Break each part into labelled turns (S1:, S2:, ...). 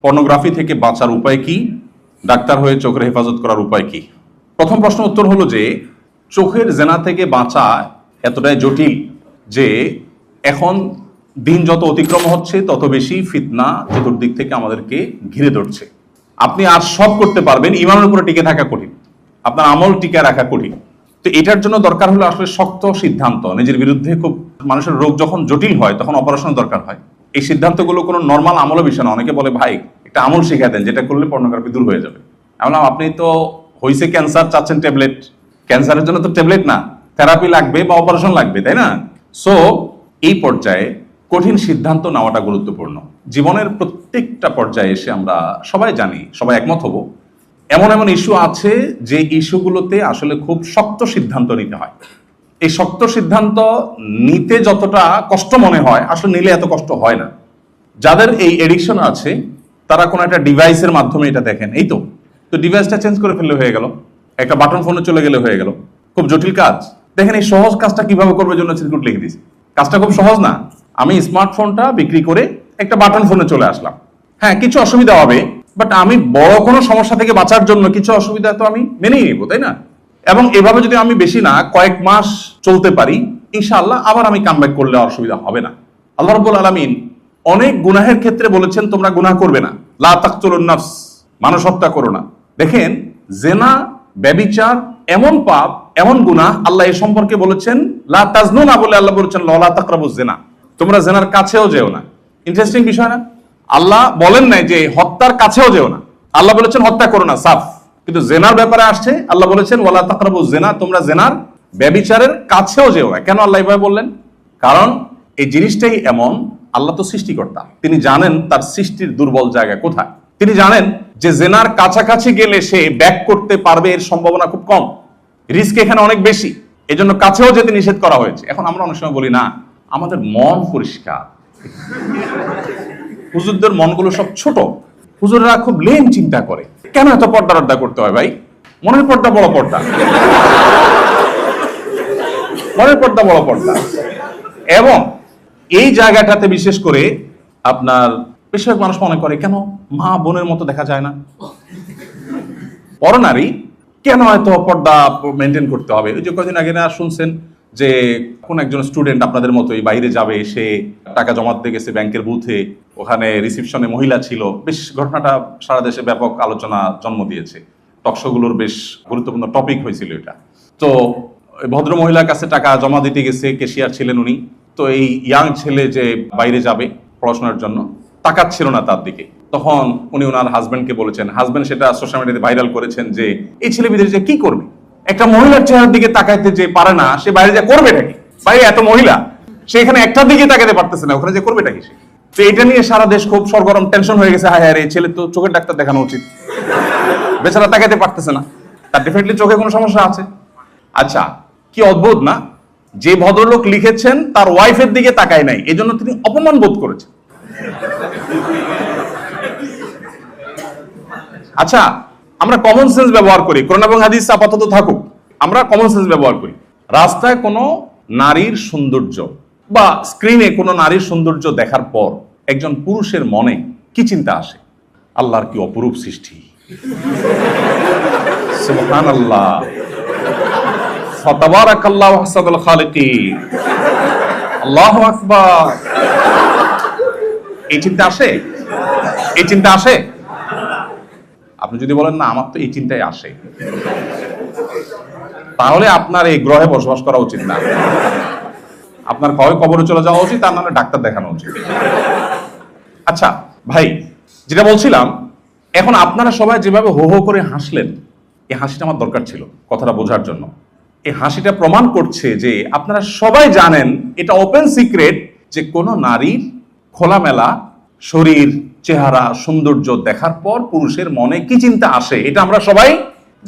S1: Pornography থেকে বাঁচার উপায় কি? ডাক্তার হয়ে চোখের হেফাজত করার উপায় কি? প্রথম প্রশ্ন উত্তর হলো যে চোখের জেনা থেকে বাঁচা এতটাই জটিল যে এখন দিন যত অতিক্রম হচ্ছে তত বেশি ফিতনা চতুর্দিক থেকে আমাদেরকে ঘিরে ধরছে। আপনি আর সব করতে পারবেন, ইমানের উপরে টিকে থাকা কঠিন, আপনার আমল টিকে রাখা কঠিন। তো এটার জন্য দরকার হলো আসলে শক্ত সিদ্ধান্ত। নিজের বিরুদ্ধে খুব মানুষের রোগ যখন জটিল হয় তখন অপারেশন দরকার হয়। এই সিদ্ধান্তগুলো কোনো নর্মাল আমলের বিষয় না। অনেকে বলে ভাই একটা আমল শিখা দেন যেটা করলে পর্নোগ্রাফি দূর হয়ে যাবে। আমি বললাম আপনি তো হইছে ক্যান্সার, চাচ্ছেন ট্যাবলেট। ক্যান্সারের জন্য তো ট্যাবলেট না, থেরাপি লাগবে বা অপারেশন লাগবে, তাই না? সো এই পর্যায়ে কঠিন সিদ্ধান্ত নেওয়াটা গুরুত্বপূর্ণ। জীবনের প্রত্যেকটা পর্যায়ে এসে আমরা সবাই জানি, সবাই একমত হব, এমন এমন ইস্যু আছে যে ইস্যুগুলোতে আসলে খুব শক্ত সিদ্ধান্ত নিতে হয়। এই শক্ত সিদ্ধান্ত নিতে যতটা কষ্ট মনে হয় আসলে নিলে এত কষ্ট হয় না। যাদের এই এডিকশন আছে তারা কোনো একটা ডিভাইসের মাধ্যমে এটা দেখেন, এই তো ডিভাইসটা চেঞ্জ করে ফেললে হয়ে গেল, একটা বাটন ফোনে চলে গেলে হয়ে গেল। খুব জটিল কাজ। দেখেন এই সহজ কাজটা কিভাবে করবে জন্য সিকিউরিটি লিখে দিয়েছি। কাজটা খুব সহজ না। আমি স্মার্টফোনটা বিক্রি করে একটা বাটন ফোনে চলে আসলাম। হ্যাঁ, কিছু অসুবিধা হবে, বাট আমি বড় কোনো সমস্যা থেকে বাঁচার জন্য কিছু অসুবিধা তো আমি মেনেই নিব, তাই না? এবং এভাবে যদি আমি বেশি না কয়েক মাস চলতে পারি, ইনশাআল্লাহ আবার আমি কামব্যাক করলে অসুবিধা হবে না। আল্লাহ রাব্বুল আলামিন অনেক গুনাহের ক্ষেত্রে বলেছেন তোমরা গুনাহ করবে না, লা তাকতুলুন নাফস, মানুষ হত্যা করো না। দেখেন জেনা, ব্যভিচার এমন পাপ, এমন গুনাহ, আল্লাহ এই সম্পর্কে বলেছেন লা তাজনু না বলে আল্লাহ বলেছেন লা তাকরাবুজ জিনা, তোমরা জেনার কাছেও যেও না। ইন্টারেস্টিং বিষয় না? আল্লাহ বলেন নাই যে হত্যার কাছেও যেও না, আল্লাহ বলেছেন হত্যা করো না, সাফ। কিন্তু জেনার ব্যাপারে আসছে আল্লাহ বলেছেন ওয়ালা তাকরাবুজ জিনা, তোমরা জেনার ব্যভিচারের কাছেও যেও না। কেন আল্লাহ এভাবে বললেন? কারণ এই জিনিসটাই এমন, আল্লাহ তো সৃষ্টিকর্তা, তিনি জানেন তার সৃষ্টির দুর্বল জায়গা কোথায়। তিনি জানেন যে জেনার কাছাকাছি গেলে সে ব্যাক করতে পারবে এর সম্ভাবনা খুব কম, রিস্ক এখানে অনেক বেশি, এজন্য কাছেও যেতে নিষেধ করা হয়েছে। এখন আমরা অনেক সময় বলি না আমাদের মন পরিষ্কার, হুজুরদের মনগুলো সব ছোট, হুজুররা খুব লেন চিন্তা করে। কেন এত পর্দা রদ্দা করতে হয় ভাই? মনের পর্দা বড় পর্দা, মনের পর্দা বড় পর্দা। এবং এই জায়গাটাতে বিশেষ করে আপনার বেশিরভাগ মানুষ মনে করে কেন মা বোনের মতো দেখা যায় না, পরনারী কেন এত পর্দা মেনটেন করতে হবে? ওই যে কদিন আগে না শুনছেন যে কোন একজন স্টুডেন্ট আপনাদের মতোই বাইরে যাবে, সে টাকা জমাতে গেছে ব্যাংকের বুথে, ওখানে রিসিপশনে মহিলা ছিল। বেশ ঘটনাটা সারা দেশে ব্যাপক আলোচনা জন্ম দিয়েছে, টকশোগুলোর বেশ গুরুত্বপূর্ণ টপিক হয়েছিল এটা। তো ভদ্র মহিলার কাছে টাকা জমা দিতে গেছে, ক্যাশিয়ার ছিলেন উনি। তো এই ইয়াং ছেলে যে বাইরে যাবে পড়াশোনার জন্য তাকাচ্ছিল না তার দিকে, তখন উনি ওনার হাজবেন্ডকে বলেছেন, হাজবেন্ড সেটা সোশ্যাল মিডিয়াতে ভাইরাল করেছেন যে এই ছেলে বিদেশে যে কি করবে, একটা মহিলার চেহারার দিকে তাকাইতে যে পারে না সে বাইরে যা করবে নাকি? বাইরে এত মহিলা, সে এখানে একটার দিকে তাকাতে পারতেছে না, ওখানে যে করবে নাকি সে? তো এটা নিয়ে সারা দেশ খুব সরগরম, টেনশন হয়ে গেছে। হায় হায়, এই ছেলে তো চোখের ডাক্তার দেখানো উচিত, বেচারা তাকাতে পারতেছে না, তার ডেফিনেটলি চোখে কোনো সমস্যা আছে। আচ্ছা, কি অদ্ভুত না, যে ভদ্রলোক লিখেছেন তার ওয়াইফের দিকে তাকায় নাই, এজন্য তিনি অপমান বোধ করেছেন। আচ্ছা, আমরা কমন সেন্স ব্যবহার করি, কোরআন এবং হাদিস আপাতত থাকুক, আমরা কমন সেন্স ব্যবহার করি। রাস্তায় কোনো নারীর সৌন্দর্য বা স্ক্রিনে কোনো নারীর সৌন্দর্য দেখার পর একজন পুরুষের মনে কি চিন্তা আসে? আল্লাহর কি অপরূপ সৃষ্টি, সুবহানাল্লাহ, ফাতাবারাকাল্লাহু আহসানুল খালিকিন, আল্লাহু আকবার। এই চিন্তা আসে? এই চিন্তা আসে? আপনি যদি বলেন না আমার তো এই চিন্তাই আসে, তাহলে আপনার এই গ্রহে বসবাস করা উচিত না। আপনার হয় কবরে চলে যাওয়া উচিত, তার নামে ডাক্তার দেখানো উচিত। আচ্ছা ভাই, যেটা বলছিলাম, এখন আপনারা সবাই যেভাবে হো হো করে হাসলেন, এই হাসিটা আমার দরকার ছিল কথাটা বোঝার জন্য। এই হাসিটা প্রমাণ করছে যে আপনারা সবাই জানেন, এটা ওপেন সিক্রেট, যে কোনো নারীর খোলামেলা শরীর, চেহারা, সৌন্দর্য দেখার পর পুরুষের মনে কি চিন্তা আসে এটা আমরা সবাই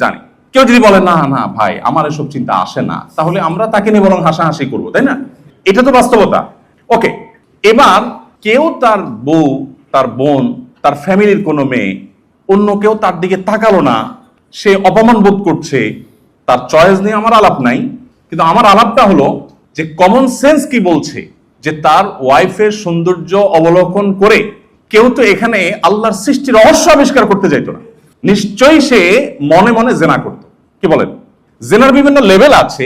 S1: জানি। কেউ যদি বলে না না ভাই আমার এসব চিন্তা আসে না, তাহলে আমরা তাকে নিয়ে বরং হাসাহাসি করবো, তাই না? এটা তো বাস্তবতা। ওকে, এবার কেউ তার বউ, তার বোন, তার ফ্যামিলির কোনো মেয়ে, অন্য কেউ তার দিকে তাকালো না, সে অপমান বোধ করছে, তার চয়েস নিয়ে আমার আলাপ নাই, কিন্তু আমার আলাপটা হলো যে কমন সেন্স কি বলছে যে তার ওয়াইফের সৌন্দর্য অবলোকন করে কেউ তো এখানে আল্লাহর সৃষ্টির রহস্য আবিষ্কার করতে যাইতো না, নিশ্চয়ই সে মনে মনে জেনা করত। কি বলেন? জেনার বিভিন্ন লেভেল আছে,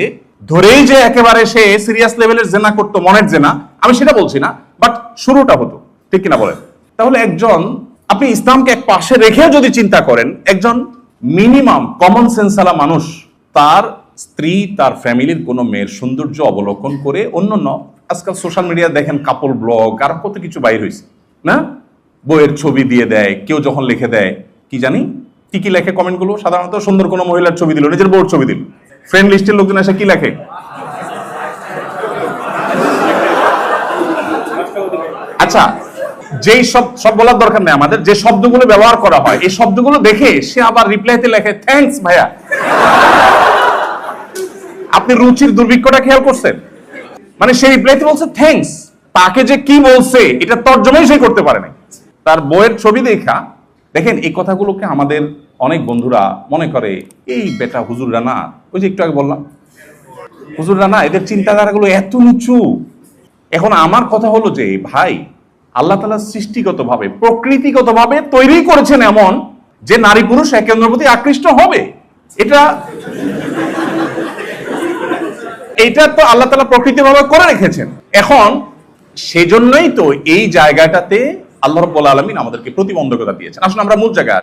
S1: ধরেই যে একেবারে সে সিরিয়াস লেভেলের জেনা করতো, মনের জেনা, আমি সেটা বলছি না, বাট শুরুটা হতো, ঠিক কিনা বলেন? তাহলে একজন, আপনি ইসলামকে এক পাশে রেখেও যদি চিন্তা করেন, একজন মিনিমাম কমন সেন্সালা মানুষ তার স্ত্রী, তার ফ্যামিলির কোনো মেয়ের সৌন্দর্য অবলোকন করে, অন্যান্য আজকাল সোশ্যাল মিডিয়া দেখেন কাপল ব্লগ আর কত কিছু বাইর হয়েছে না, বইয়ের ছবি দিয়ে দেয়, কেউ যখন লিখে দেয় কি জানি কি কি লেখে কমেন্টগুলো, সাধারণত সুন্দর কোনো মহিলার ছবি দিল, নিজের বউর ছবি দিল, ফ্রেন্ড লিস্টের লোকজন এসে কি লেখে, আচ্ছা যেই সব বলার দরকার নেই আমাদের, যে শব্দগুলো ব্যবহার করা হয় এই শব্দগুলো দেখে সে আবার রিপ্লাইতে লেখে থ্যাঙ্কস ভাইয়া। আপনি রুচির দুর্ভিক্ষটা খেয়াল করছেন? মানে সে রিপ্লাইতে বলছে থ্যাঙ্কস, তাকে যে কি বলছে এটা তর্জমাই সে করতে পারে না, তার বইয়ের ছবি দেখা। দেখেন এই কথাগুলোকে আমাদের অনেক বন্ধুরা মনে করে এই বেটা হুজুররা না, ওই যে একটু আগে বললাম হুজুররা না, এদের চিন্তাধারাগুলো এত নিচু। এখন আমার কথা হলো যে ভাই, আল্লাহ তাআলা সৃষ্টিগতভাবে প্রকৃতিগতভাবে তৈরি করেছেন এমন যে নারী পুরুষ একে অন্যের প্রতি আকৃষ্ট হবে, এটা তো আল্লাহ তাআলা প্রকৃতিভাবে করে রেখেছেন। এখন সেজন্যই তো এই জায়গাটাতে আল্লাহ রাব্বুল আলামিন আমাদেরকে প্রতিবন্ধকতা দিয়েছেন। আসলে আমরা মূল জায়গায়